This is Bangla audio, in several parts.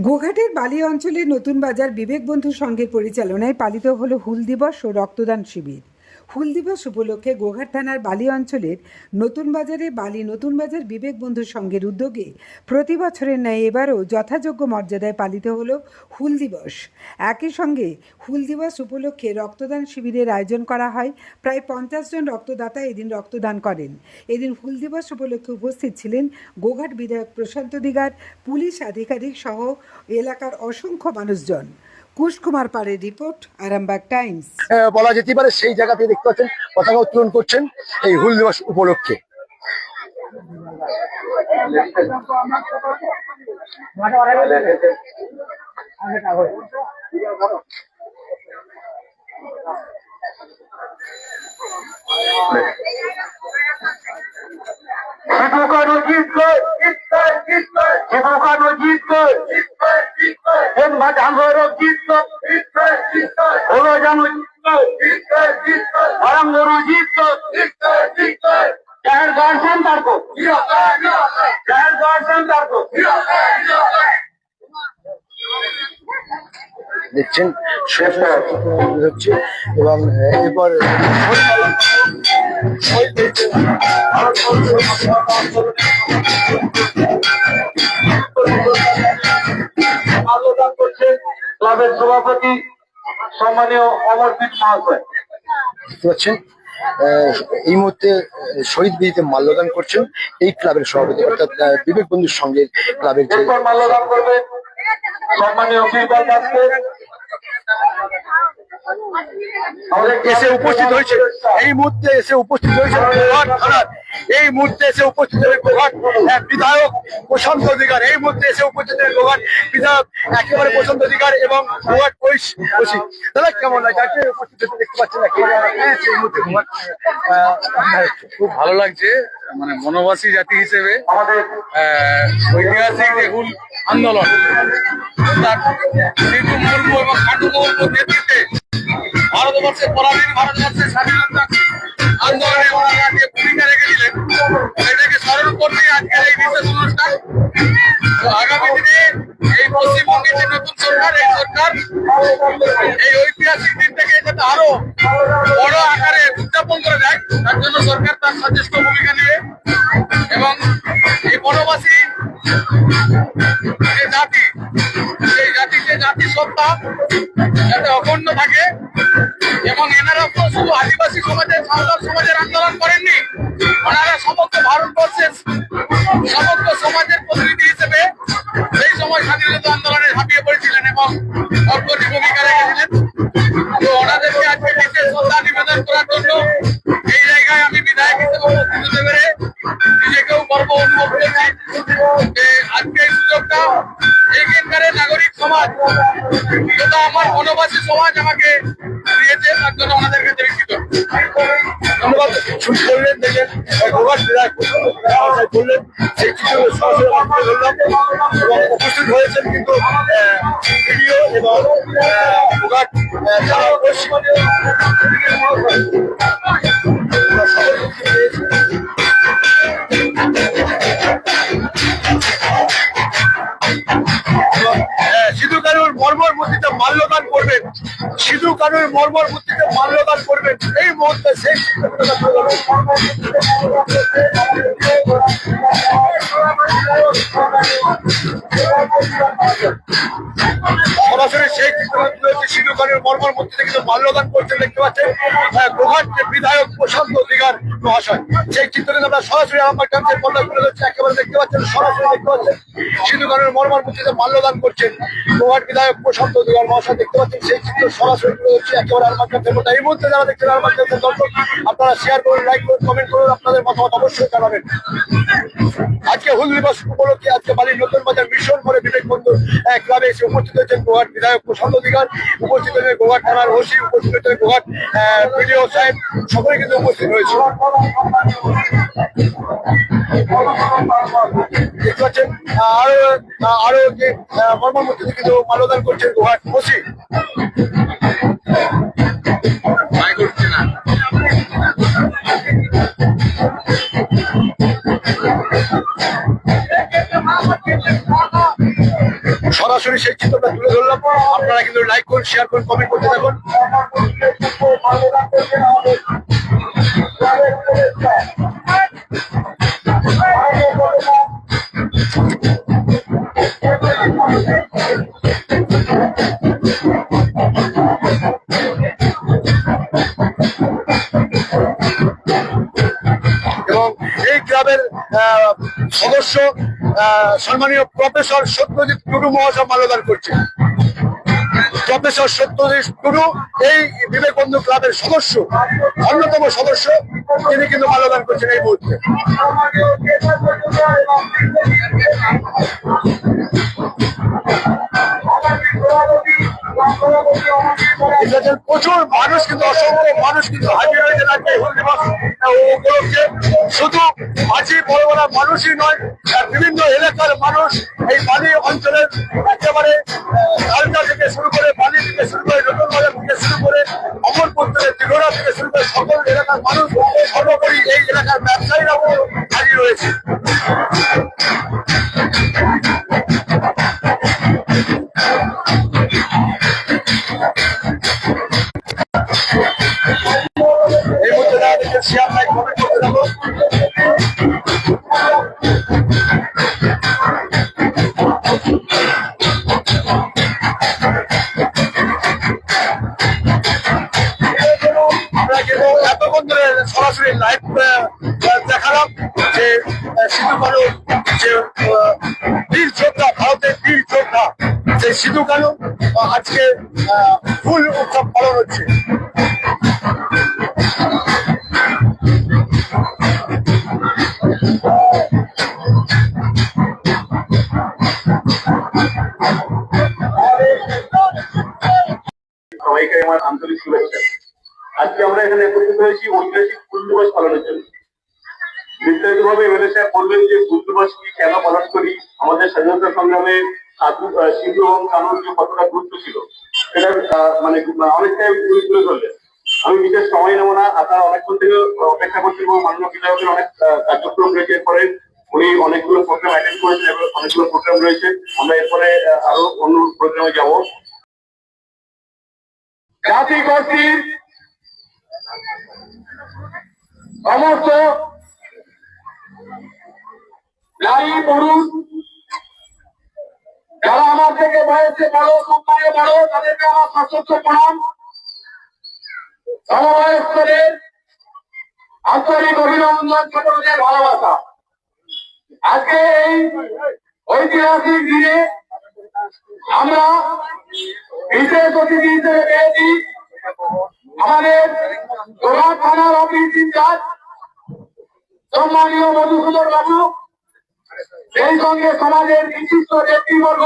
গোঘাটের বালি অঞ্চলের নতুন বাজার বিবেক বন্ধু সংঘের পরিচালনায় পালিত হলো হুল দিবস ও রক্তদান শিবির। হুল দিবস উপলক্ষে গোঘাট থানার বালি অঞ্চলের নতুন বাজারে বালি নতুন বাজার বিবেক বন্ধু সংঘের উদ্যোগে প্রতি বছরের ন্যায় এবারও যথাযোগ্য মর্যাদায় পালিত হলো হুল দিবস। একই সঙ্গে হুল দিবস উপলক্ষে রক্তদান শিবিরের আয়োজন করা হয়। প্রায় 50 জন রক্তদাতা এদিন রক্তদান করেন। এদিন হুল দিবস উপলক্ষে উপস্থিত ছিলেন গোঘাট বিধায়ক প্রশান্ত দিগার, পুলিশ আধিকারিক সহ এলাকার অসংখ্য মানুষজন। কুশকুমার পাড়ের রিপোর্ট, আরামবাগ টাইমস। বলা যেতে পারে সেই জায়গাতে দেখতে পাচ্ছেন পতাকা উত্তোলন করছেন এই হুল দিবস উপলক্ষে। দেখছেন হচ্ছে এবং এরপর মাল্যদান করছেন ক্লাবের সভাপতি সম্মানীয় অমরদীপ মহাশয়। দেখতে পাচ্ছেন এই মুহূর্তে শহীদ বেদিতে মাল্যদান করছেন এই ক্লাবের সভাপতি অর্থাৎ বিবেক বন্ধুর সঙ্গে ক্লাবের যে মাল্যদান করবেন সম্মানীয় বীরবল দাসকে। এসে উপস্থিত হয়েছে এই মুহূর্তে এসে উপস্থিত হয়েছে গোঘাট থানার এই মুহূর্তে এসে উপস্থিত হয়ে গোঘাট বিধায়ক প্রশান্ত অধিকার এই মুহূর্তে এসে উপস্থিত হয়ে গোঘাট বিধায়ক একেবারে প্রশান্ত অধিকার এবং গোঘাট বসি দাদা কেমন লাগে আজকে উপস্থিত হতে দেখতে পাচ্ছেন একেবারে এই মুহূর্তে গোঘাট খুব ভালো লাগছে। মানে বনবাসী জাতি হিসেবে আমাদের ঐতিহাসিক যে হুল আন্দোলন সিধু মুর্মু এবং খাটু মুর্মুর নেতৃত্বে ভারতবর্ষের পরাধীন ভারতবর্ষের স্বাধীনতা আন্দোলনে ওনারা যে ভূমিকা রেখেছিলেন সেটাকে স্মরণ করতে আজকের এই বিশেষ অনুষ্ঠান। তো আগামী দিনে এই পশ্চিমবঙ্গের যে নতুন সরকার এই সরকার এই ঐতিহাসিক দিনটাকে যাতে আরো বড় আকারে উদযাপন করা যায় তার জন্য সরকার তার সচেষ্ট ভূমিকা নেবে এবং এই বনবাসী যে জাতি সেই জাতির যে জাতি সত্তা যাতে অখণ্ড থাকে এবং এনারা তো শুধু আদিবাসী সমাজের সাঁওতাল সমাজের আন্দোলন করেননি, ওনারা সমগ্র ভারতবর্ষের সমগ্র সমাজের প্রতিনিধি হিসেবে সেই সময় স্বাধীনতা আন্দোলনে ঝাঁপিয়ে পড়েছিলেন এবং অগ্রণী ভূমিকা রেখেছিলেন। তো ওনাদেরকে আজকে বিশেষ শ্রদ্ধা নিবেদন করার জন্য এই জায়গায় আমি বিধায়ক হিসেবে উপস্থিত হতে পেরে নিজেকেও গর্ব অনুভব করছি যে আজকে এই সুযোগটা এখানকার নাগরিক সমাজ তথা আমার বনবাসী সমাজ আমাকে দিয়েছে, তার জন্য ওনাদের কাছে বিকৃত ধন্যবাদ। শুরু করলেন দেখেন গোঘাট বিধায়ক বললেন সেই চিত্র সরাসরি ধরলাম এবং উপস্থিত হয়েছেন কিন্তু ভিডিও এবং গোঘাট থানার সিধু কানুর মর্মর মূর্তিতে মাল্যদান করবেন, সিধু কানুর মর্মর মূর্তিতে মাল্যদান করবেন এই মুহূর্তে সেই সরাসরি সেই সিধু কানুর মর্মর মূর্তিতে কিন্তু মাল্যদান করছেন দেখতে পাচ্ছেন গোঘাট বিধায়ক প্রশান্ত অধিকার মহাশয়। সেই চিত্রটি আমরা সরাসরি আমার কাছে পর্দা করে যাচ্ছে একেবারে দেখতে পাচ্ছেন, সরাসরি দেখতে পাচ্ছেন সিধু কানুর মর্মর মূর্তিতে মাল্যদান করছেন গোঘাট বিধায়ক প্রশান্ত অধিকার মহাশয়। দেখতে পাচ্ছেন সেই চিত্র সরাসরি তুলে ধরছে একেবারে আমার কাছে পর্দা। এই মুহূর্তে যারা দেখছেন আমার কাছে দর্শক আপনারা শেয়ার করুন, লাইক করুন, কমেন্ট করুন, আপনাদের মতামত অবশ্যই জানাবেন। আজকে হুল দিবস উপলক্ষে আজকে বালির নতুন বাজার মিশন করে বিবেক বন্ধু ক্লাবে এসে উপস্থিত হয়েছেন গোঘাট বিধায়ক প্রশান্ত অধিকার, উপস্থিত হয়েছে গোঘাট থানার ওসি, উপস্থিত হয়েছে গোঘাট বিডিও সাহেব, সকলে কিন্তু উপস্থিত হয়েছে। দেখতে পাচ্ছেন আরো যে মর্মর মূর্তিতে কিন্তু মাল্যদান করছেন গোঘাট ওসি। সরাসরি সেই চিত্রটা তুলে ধরলাম। আপনারা কিন্তু লাইক করুন, শেয়ার করুন, কমেন্ট করতে থাকুন। এবং এই ক্লাবের সদস্য সম্মানীয় প্রফেসর সত্যজিৎ টুডু মহাশয় মাল্যদান করছে। প্রফেসর সত্যজিৎ টুডু এই বিবেক বন্ধু ক্লাবের সদস্য, অন্যতম সদস্য, তিনি কিন্তু মাল্যদান করছেন এই মুহূর্তে। প্রচুর মানুষ কিন্তু, অসংখ্য মানুষ কিন্তু হাজির হয়েছেন আজকে হুল দিবস উপলক্ষে। শুধু মাঝি বড় বড় মানুষই নয়, বিভিন্ন এলাকার মানুষ এই বালি অঞ্চলের একেবারে কালকা থেকে শুরু করে, বালি থেকে শুরু করে, নতুন বাজার থেকে শুরু করে, অমরপুর থেকে, ত্রিপুরা থেকে শুরু করে সকল এলাকার মানুষ, সর্বোপরি এই এলাকার ব্যবসায়ীরাও হাজির রয়েছে। এই মুহূর্তে যারা দেখছেন শেয়ার লাইক কমেন্ট করতে থাকুন। আমরা কিন্তু এতক্ষণ ধরে সরাসরি লাইভ দেখালাম যে সিধু কানু, যে বীর যোদ্ধা, ভারতের বীর যোদ্ধা, যে সিধু কানু আজকে ফুল উৎসব পালন হচ্ছে। সবাইকে আমার আন্তরিক শুভেচ্ছা। আজকে আমরা এখানে একত্রিত হয়েছি ঐতিহাসিক হুল দিবস পালনের জন্য। বিস্তারিত ভাবে এমএলএ সাহেব বলবেন যে হুল দিবস কি, কেন পালন করি, আমাদের স্বাধীনতা সংগ্রামে সিধু এবং কানুর যে কতটা গুরুত্ব ছিল সেটা মানে অনেকটাই তুলে ধরলেন। আমি বিশেষ সময় নেবো না, আপনারা অনেকক্ষণ থেকে অপেক্ষা করছেন এবং মাননীয় বিধায়কের অনেক কার্যক্রম রয়েছে। এরপরে উনি অনেকগুলো প্রোগ্রাম অ্যাটেন্ড করেছেন এবং অনেকগুলো প্রোগ্রাম রয়েছে। আমরা এরপরে আরো অন্য প্রোগ্রামে যাব। জাতি গোষ্ঠীর সমস্ত নারী পুরুষ যারা আমার থেকে বয়সে বড়, সম্মানে বড়, তাদেরকে আমার সশস্ত্র প্রণাম। সমবয়স্কদের আন্তরিক অভিনন্দন, ছোটদের ভালোবাসা। আজকে এই ঐতিহাসিক দিনে আমরা বিশেষ অতিথি হিসেবে পেয়েছি আমাদের গোঘাট থানার অফিস ইনচার্জ সম্মানীয় মধুসূদন বাবু, সেই সঙ্গে সমাজের বিশিষ্ট ব্যক্তিবর্গ,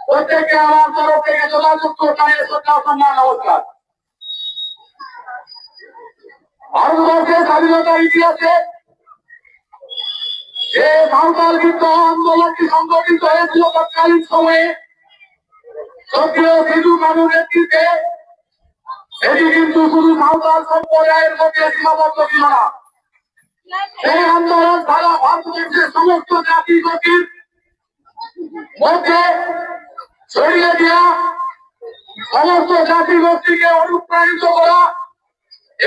প্রত্যেককে আমার তরফ থেকে যথাযথ কাজে শ্রদ্ধা সম্মান নমস্কার। ভারতবর্ষের স্বাধীনতার ইতিহাসে যে সাঁওতাল বিদ্রোহ আন্দোলনটি সংগঠিত হয়েছিল তৎকালীন সময়ে সক্রিয় সিধু কানুর নেতৃত্বে, এটি কিন্তু শুধু সাঁওতাল সম্প্রদায়ের মধ্যে সীমাবদ্ধ ছিল না। এই আন্দোলন সারা ভারতবর্ষের সমস্ত জাতি গোষ্ঠীর মধ্যে ছড়িয়ে দেওয়া, সমস্ত জাতি গোষ্ঠীকে অনুপ্রাণিত করা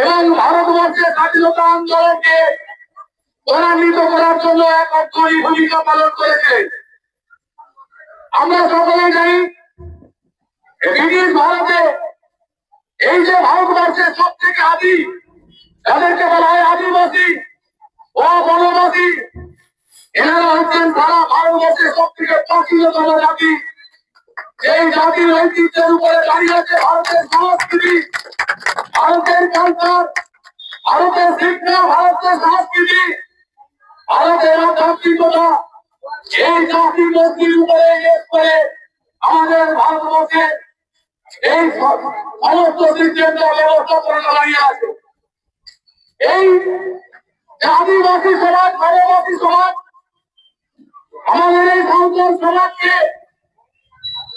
এবং ভারতবর্ষের স্বাধীনতা আন্দোলনকে ত্বরান্বিত করার জন্য এক অগ্রণী ভূমিকা পালন করেছে। আমরা সকলেই জানি ব্রিটিশ ভারতে এই যে ভারতবর্ষের সব থেকে আদি, যাদেরকে বলা হয় আদিবাসী ও বনবাসী, এনারা হচ্ছেন সারা ভারতবর্ষের সব থেকে প্রাচীনতম জাতি। এই জাতির ঐতিহ্যের উপরে দাঁড়িয়ে আছে ভারতের সংস্কৃতি, ভারতের কালচার, ভারতের শিক্ষা, ভারতের সংস্কৃতি, ভারতের আধ্যাত্মিকতা। এই জাতি গোষ্ঠীর উপরে করে আমাদের ভারতবর্ষে এই সমস্ত সিদ্ধান্ত ব্যবস্থাপনা দাঁড়িয়ে আছে। এই আদিবাসী সমাজ, বনবাসী সমাজ, আমাদের এই সাঁওতাল সমাজকে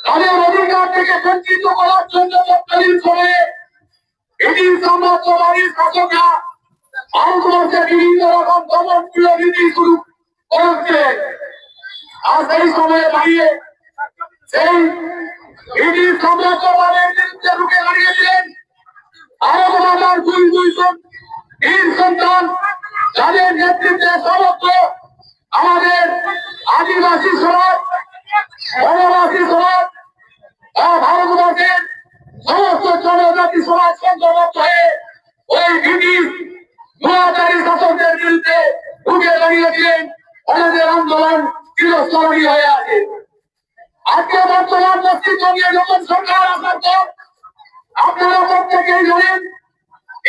তাদের অধিকার থেকে বঞ্চিত করার জন্য তৎকালীন সময়ে ব্রিটিশ সাম্রাজ্যবাদী শাসকরা ভারতবর্ষে বিভিন্ন রকম দমনপ্রিয় নীতি শুরু করেছিলেন। আর সেই সময়ে দাঁড়িয়ে এই ব্রিটিশ সাম্রাজ্যবাদের বিরুদ্ধে রুখে দাঁড়িয়েছিলেন আরব রাজার দুইজন বীর সন্তান, যাদের নেতৃত্বে সমগ্র আমাদের আদিবাসী সমাজ, বনবাসী সমাজ, ভারতবর্ষের সমস্ত জনজাতি সমাজ সংঘবদ্ধ হয়ে ওই ব্রিটিশ দুরাচারী শাসকদের বিরুদ্ধে রুখে দাঁড়িয়েছিলেন। আমাদের আন্দোলন চিরস্মরণীয় হয়ে আছে। আজকে বর্তমান পশ্চিমবঙ্গে নতুন সরকার আসার পর আপনারা প্রত্যেকেই জানেন,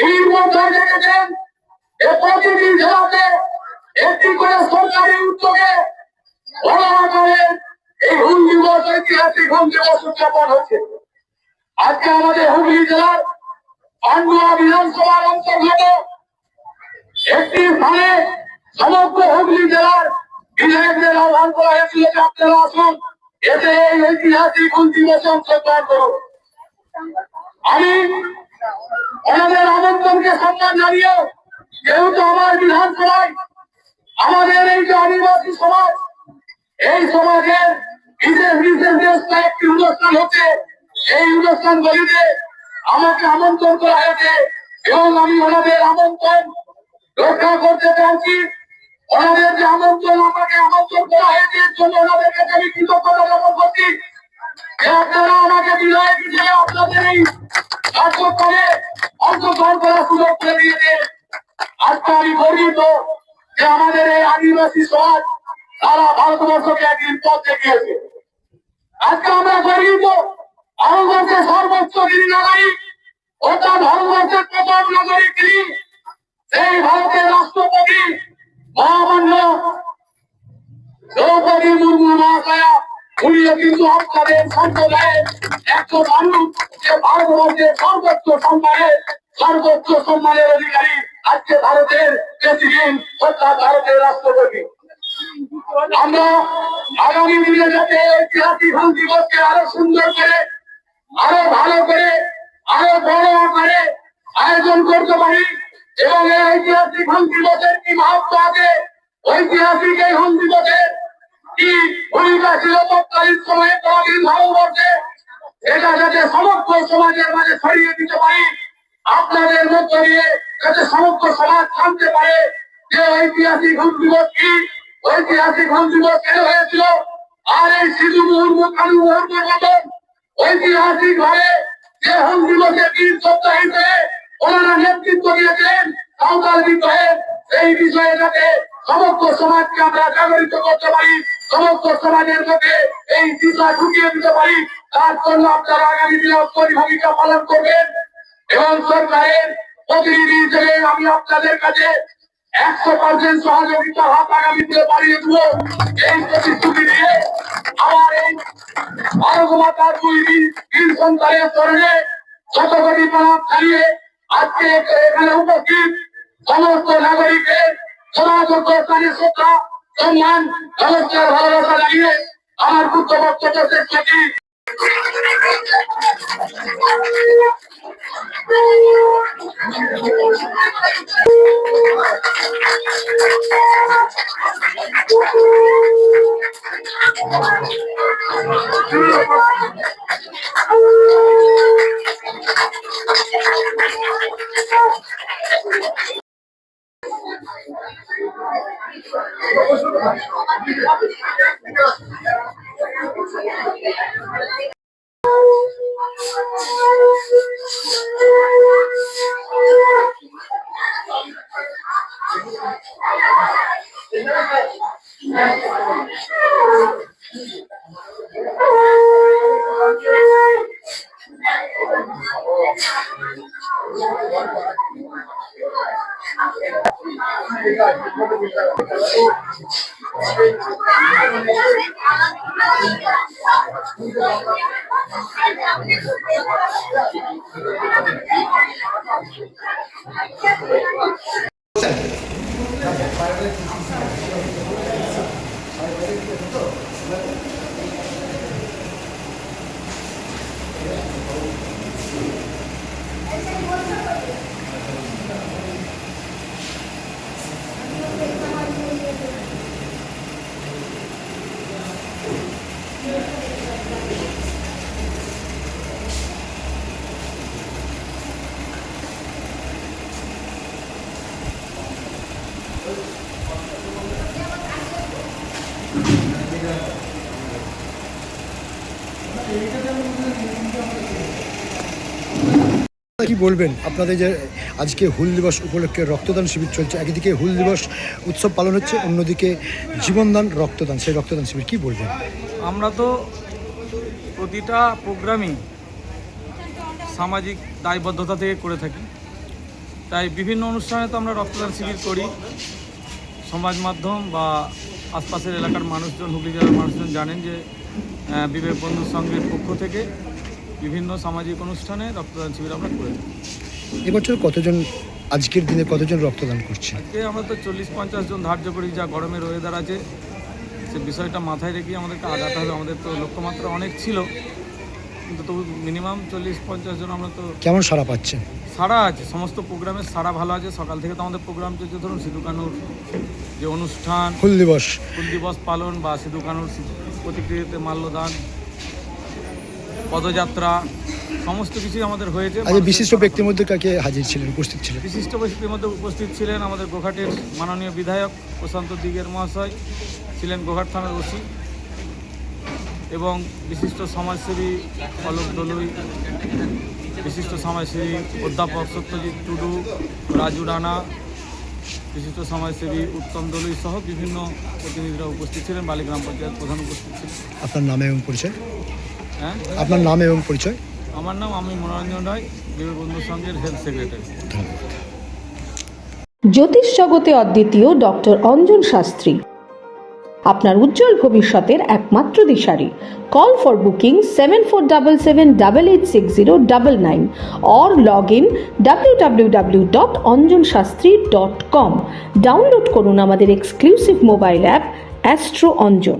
এই মধ্যে দেখেছেন প্রতিটি জেলাতে একটি করে সরকারি উদ্যোগে বড় আকারে এই হুল দিবস, ঐতিহাসিক হুল দিবস উদযাপন হচ্ছে। আজকে আমাদের হুগলি জেলার পান্ডুয়া বিধানসভার অন্তর্গত একটি স্থানে সমগ্র হুগলি জেলার বিধায়কদের আহ্বান করা হয়েছিল যে আপনারা আসুন, এতে এই ঐতিহাসিক হুল দিবসে অংশগ্রহণ করুন। আমি ওনাদের আমন্ত্রণকে সম্মান জানিয়ে, যেহেতু আমার বিধানসভায় আমাদের এই যে আদিবাসী সমাজ, এই সমাজের বিশেষ বিশেষ বেশ কয়েকটি অনুষ্ঠান হচ্ছে, এই অনুষ্ঠানগুলিতে আমাকে আমন্ত্রণ করা হয়েছে এবং আমি ওনাদের আমন্ত্রণ রক্ষা করতে চাইছি। ওনাদের যে আমন্ত্রণ, আমাকে আমন্ত্রণ করা হয়েছে, এর জন্য ওনাদের কাছে আমি কৃতজ্ঞতা জ্ঞাপন করছি যে আপনারা আমাকে বিধায়ক হিসেবে আপনাদের এই কার্যক্রমে অংশগ্রহণ করার সুযোগ করে দিয়েছে। আজকে আমি গর্বিত যে আমাদের এই আদিবাসী সমাজ সারা ভারতবর্ষকে একদিন পথ দেখিয়েছে। আজকে আমরা গর্বিত ভারতবর্ষের সর্বোচ্চ যিনি নাগরিক, অর্থাৎ ভারতবর্ষের প্রথম নাগরিক তিনি, সেই ভারতের রাষ্ট্রপতি মহামান্য দ্রৌপদী মুর্মু মহাশয়া, উনিও কিন্তু আপনাদের সম্প্রদায়ের একজন মানুষ যে ভারতবর্ষের সর্বোচ্চ সম্মানের অধিকারী, আজকে ভারতের প্রেসিডেন্ট অর্থাৎ ভারতের রাষ্ট্রপতি। আমরা আগামী দিনে যাতে ঐতিহাসিক হুল দিবসকে আরো সুন্দর করে, আরো ভালো করে, আরো বড় আকারে আয়োজন করতে পারি এবং এই ঐতিহাসিক হুল দিবসের কি মাহাত্ম্য আছে, ঐতিহাসিক এই হুল দিবসের কি ভূমিকা ছিল তৎকালীন সময়ে তৎকালীন ভারতবর্ষে, এটা যাতে সমগ্র সমাজের মাঝে ছড়িয়ে দিতে পারি, আপনাদের মধ্য দিয়ে যাতে সমগ্র সমাজ জানতে পারে যে ঐতিহাসিক হুল দিবস কি, ঐতিহাসিক হুল দিবস কেন হয়েছিল। আর এই সিধু মুর্মু, কানু মুর্মুর মতন ঐতিহাসিক ভাবে যে হুল দিবসের বীর যোদ্ধা হিসেবে ওনারা নেতৃত্ব দিয়েছেন সাঁওতাল বিদ্রোহের, এই বিষয়ে যাতে সমগ্র সমাজকে আমরা জাগরিত করতে পারি, সমগ্র সমাজের মধ্যে এই বিষয় ঢুকিয়ে দিতে পারি, তার জন্য আপনারা আগামী দিনে অগ্রণী ভূমিকা পালন করবেন। এবং সরকারের প্রতিনিধি হিসেবে আমি আপনাদের কাছে 100% সহযোগিতার হাত আগামী দিনে বাড়িয়ে দেব, এই প্রতিশ্রুতি দিয়ে আমার এই ভারত মাতার দুই বীর সন্তানের চরণে শত কোটি প্রণাম জানিয়ে আজকে এখানে উপস্থিত সমস্ত নাগরিকের সমাজজ্ঞ স্থানে শ্রদ্ধা, সম্মান, নমস্কার, ভালোবাসা জানিয়ে আমার বুদ্ধ বক্তব্য শেষ করছি। কি বলবেন আপনাদের যে আজকে হুল দিবস উপলক্ষে রক্তদান শিবির চলছে, একদিকে হুল দিবস উৎসব পালন হচ্ছে, অন্যদিকে জীবনদান রক্তদান, সেই রক্তদান শিবির কি বলবেন? আমরা তো প্রতিটা প্রোগ্রামই সামাজিক দায়বদ্ধতা থেকে করে থাকি, তাই বিভিন্ন অনুষ্ঠানে তো আমরা রক্তদান শিবির করি। সমাজ মাধ্যম বা আশপাশের এলাকার মানুষজন, হুগলি জেলার মানুষজন জানেন যে বিবেক বন্ধু সংঘের পক্ষ থেকে বিভিন্ন সামাজিক অনুষ্ঠানে রক্তদান শিবির আমরা করে থাকি। এবছর কতজন, আজকের দিনে কতজন রক্তদান করছে? আজকে আমরা তো 40-50 জন ধার্য করি, যা গরমের ওয়েদার আছে সে বিষয়টা মাথায় রেখে আমাদেরকে আগাতে হবে। আমাদের তো লক্ষ্যমাত্রা অনেক ছিল, কিন্তু তবু মিনিমাম 40-50 জন আমরা তো। কেমন সাড়া পাচ্ছেন? সাড়া আছে, সমস্ত প্রোগ্রামের সাড়া ভালো আছে। সকাল থেকে তো আমাদের প্রোগ্রাম চলছে, ধরুন সিধু কানুর যে অনুষ্ঠান, হুল দিবস, হুল দিবস পালন বা সিধু কানুর প্রতিকৃতিতে মাল্যদান, পদযাত্রা, সমস্ত কিছুই আমাদের হয়েছে। আজ বিশিষ্ট ব্যক্তির মধ্যে কাকে হাজির ছিলেন, উপস্থিত ছিলেন? বিশিষ্ট ব্যক্তির মধ্যে উপস্থিত ছিলেন আমাদের গোঘাটের মাননীয় বিধায়ক প্রশান্ত দিগের মহাশয়, ছিলেন গোঘাট থানার ওসি, এবং বিশিষ্ট সমাজসেবী অলোক দলুই, বিশিষ্ট সমাজসেবী অধ্যাপক সত্যজিৎ টুডু, রাজু রানা, বিশিষ্ট সমাজসেবী উত্তম দলুই সহ বিভিন্ন প্রতিনিধিরা উপস্থিত ছিলেন। বালিগ্রাম পঞ্চায়েত প্রধান উপস্থিত ছিলেন। আপনার নাম এবং পরিচয়? হ্যাঁ, আপনার নাম এবং পরিচয়? আমার নাম আমি মনোরঞ্জন রায়, বিবেক বন্ধু সংঘের হেলথ সেক্রেটারি। জ্যোতিষ জগতে অদ্বিতীয় ডক্টর অঞ্জন শাস্ত্রী, আপনার উজ্জ্বল ভবিষ্যতের একমাত্র দিশারি। Call for booking 7477886099 or log in www.anjanshastri.com। Download করুন আমাদের exclusive mobile app astro Anjan.